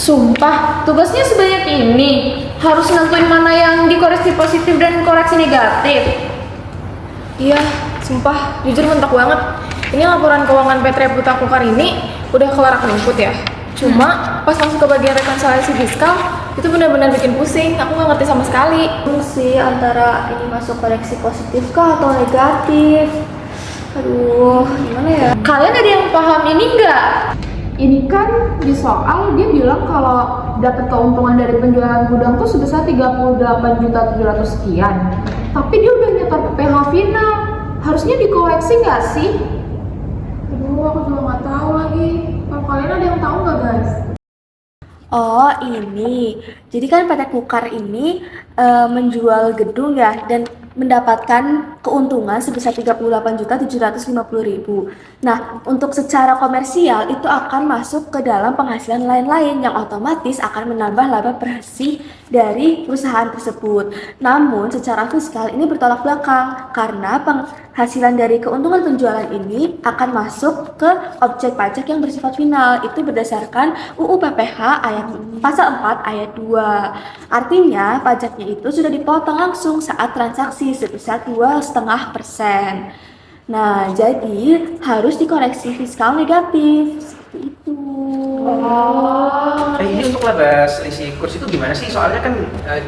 Sumpah, tugasnya sebanyak ini. Harus nentuin mana yang dikoreksi positif dan koreksi negatif. Iya, sumpah, jujur mentok banget. Ini laporan keuangan PT Putra Kukar ini udah kelar aku input ya. Cuma pas langsung ke bagian rekonsiliasi fiskal, itu benar-benar bikin pusing. Aku nggak ngerti sama sekali. Sih antara ini masuk koreksi positif kah atau negatif. Aduh, gimana ya? Kalian ada yang paham ini nggak? Ini kan di soal dia bilang kalau dapat keuntungan dari penjualan gudang tuh sebesar 38.700.000 sekian. Tapi dia udah nyetor PPh final. Harusnya dikoreksi nggak sih? Aduh, aku juga nggak tahu lagi. Kalau kalian ada yang tahu nggak, guys? Oh ini, jadi kan PT Kukar ini menjual gedung ya dan mendapatkan keuntungan sebesar 38.750.000. Nah, untuk secara komersial itu akan masuk ke dalam penghasilan lain-lain yang otomatis akan menambah laba bersih dari perusahaan tersebut. Namun, secara fiskal ini bertolak belakang karena penghasilan dari keuntungan penjualan ini akan masuk ke objek pajak yang bersifat final. Itu berdasarkan UU PPh ayat pasal 4 ayat 2. Artinya, pajaknya itu sudah dipotong langsung saat transaksi sebesar 2,5%. Nah, jadi harus dikoreksi fiskal negatif seperti itu. Ini untuk laba selisih kurs itu gimana sih? Soalnya kan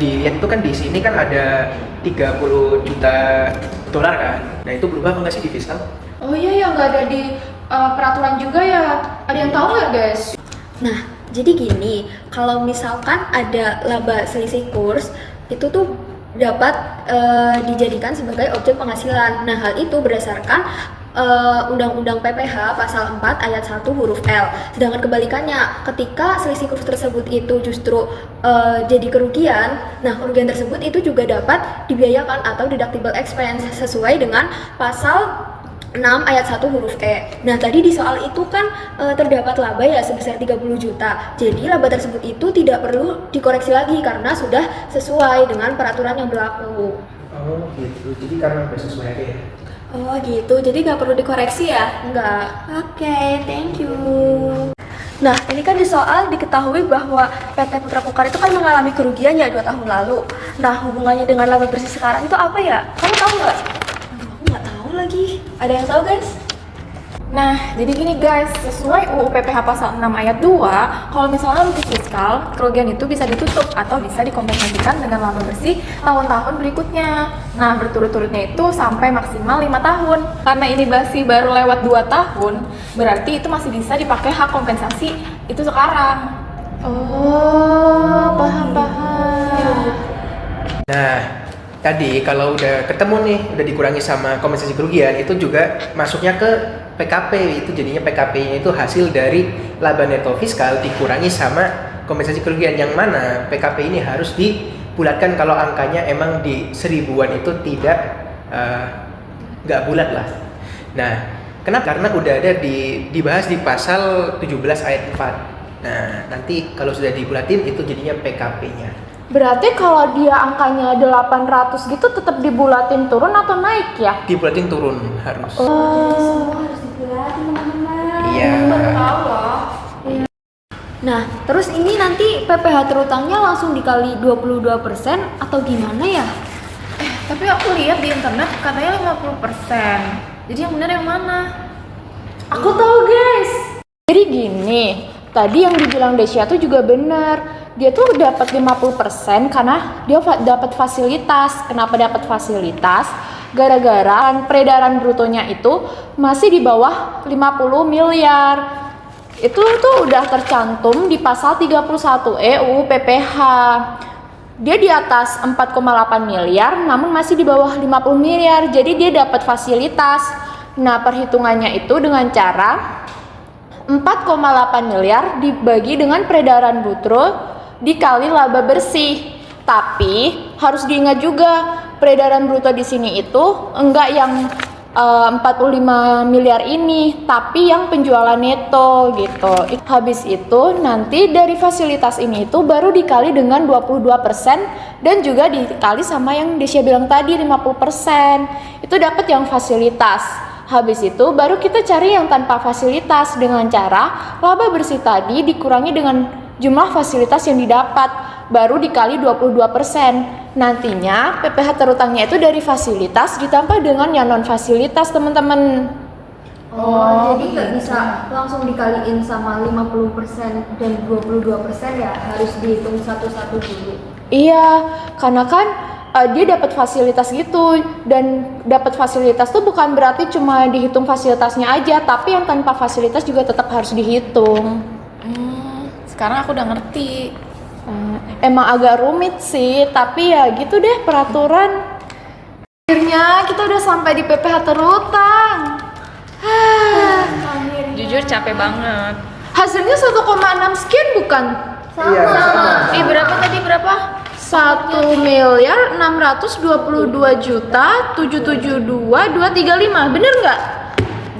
dilihat itu kan di sini kan ada 30 juta dolar kan. Nah itu berubah apa nggak sih di fiskal? Oh iya ya, nggak ada di peraturan juga ya. Ada yang tahu nggak, guys? Nah, jadi gini, kalau misalkan ada laba selisih kurs, itu tuh dapat dijadikan sebagai objek penghasilan. Nah, hal itu berdasarkan Undang-Undang PPh pasal 4 ayat 1 huruf L. Sedangkan kebalikannya, ketika selisih kurs tersebut itu justru jadi kerugian, nah kerugian tersebut itu juga dapat dibiayakan atau deductible expense sesuai dengan pasal 6 ayat 1 huruf E. Nah, tadi di soal itu kan terdapat laba ya sebesar 30 juta. Jadi laba tersebut itu tidak perlu dikoreksi lagi karena sudah sesuai dengan peraturan yang berlaku. Oh gitu, jadi karena udah sesuai aja ya? Oh gitu, jadi nggak perlu dikoreksi ya? Enggak. Oke, thank you. Nah, ini kan di soal diketahui bahwa PT Putra Kukar itu kan mengalami kerugian ya 2 tahun lalu. Nah, hubungannya dengan laba bersih sekarang itu apa ya? Kamu tahu nggak? Aduh, aku nggak tahu lagi. Ada yang tahu, guys? Nah, jadi gini guys, sesuai UU PPh pasal 6 ayat 2, kalau misalnya rugi fiskal, kerugian itu bisa ditutup atau bisa dikompensasikan dengan laba bersih tahun-tahun berikutnya. Nah, berturut-turutnya itu sampai maksimal 5 tahun. Karena ini masih baru lewat 2 tahun, berarti itu masih bisa dipakai hak kompensasi itu sekarang. Oh, paham. Nah tadi kalau udah ketemu nih, udah dikurangi sama kompensasi kerugian, itu juga masuknya ke PKP. Itu jadinya PKP-nya itu hasil dari laba neto fiskal dikurangi sama kompensasi kerugian, yang mana PKP ini harus dibulatkan kalau angkanya emang di seribuan itu tidak nggak bulat lah. Nah, kenapa? Karena udah ada dibahas di pasal 17 ayat 4. Nah, nanti kalau sudah dibulatin itu jadinya PKP-nya. Berarti kalau dia angkanya 800 gitu tetap dibulatin turun atau naik ya? Dibulatin turun harus. Semua harus dibulatin, teman-teman. Iya. Baru tahu loh. Nah, terus ini nanti PPh terutangnya langsung dikali 22% atau gimana ya? Tapi aku lihat di internet katanya 50%. Jadi yang benar yang mana? Aku tahu, guys. Jadi gini, tadi yang dibilang Desya tuh juga benar. Dia tuh dapat 50% karena dia dapat fasilitas. Kenapa dapat fasilitas? Gara-gara peredaran brutonya itu masih di bawah 50 miliar. Itu tuh udah tercantum di pasal 31 UU PPh. Dia di atas 4,8 miliar namun masih di bawah 50 miliar. Jadi dia dapat fasilitas. Nah, perhitungannya itu dengan cara 4,8 miliar dibagi dengan peredaran bruto dikali laba bersih. Tapi harus diingat juga peredaran bruto di sini itu enggak yang 45 miliar ini, tapi yang penjualan neto gitu. Habis itu nanti dari fasilitas ini itu baru dikali dengan 22% dan juga dikali sama yang Desya bilang tadi 50%. Itu dapat yang fasilitas. Habis itu baru kita cari yang tanpa fasilitas dengan cara laba bersih tadi dikurangi dengan jumlah fasilitas yang didapat, baru dikali 22%. Nantinya PPh terutangnya itu dari fasilitas ditambah dengan yang non fasilitas, teman-teman. Oh, jadi nggak bisa langsung dikaliin sama 50% dan 22% ya, harus dihitung satu-satu dulu. Iya, karena kan dia dapat fasilitas gitu, dan dapat fasilitas tuh bukan berarti cuma dihitung fasilitasnya aja, tapi yang tanpa fasilitas juga tetap harus dihitung. Sekarang aku udah ngerti. Emang agak rumit sih, tapi ya gitu deh peraturan. Akhirnya kita udah sampai di PPh terutang. Jujur capek banget. Hasilnya 1,6 sekian bukan? Iya, sama. Berapa tadi, berapa? 1.622.772.235, bener nggak?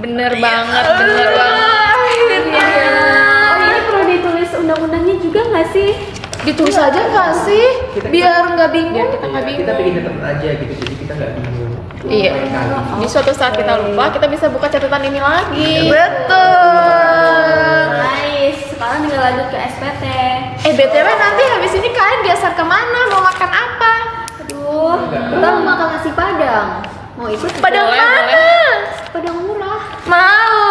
Bener banget, bener banget. Akhirnya. Oh, ini perlu ditulis undang-undangnya juga nggak sih? Ditulis aja nggak sih? Biar nggak bingung. Kita nggak Kita bingung. bikin catatan aja gitu, jadi kita nggak bingung. Iya. Lain kali. Di suatu saat kita lupa, kita bisa buka catatan ini lagi. Betul. Nice, sekarang tinggal lanjut ke SPT. BTW nanti habis ini kalian biasa kemana? Mau makan apa? Aduh, kita mau makan nasi Padang. Mau ikut? Padang Boleh, mana? boleh. Padang murah. Mau.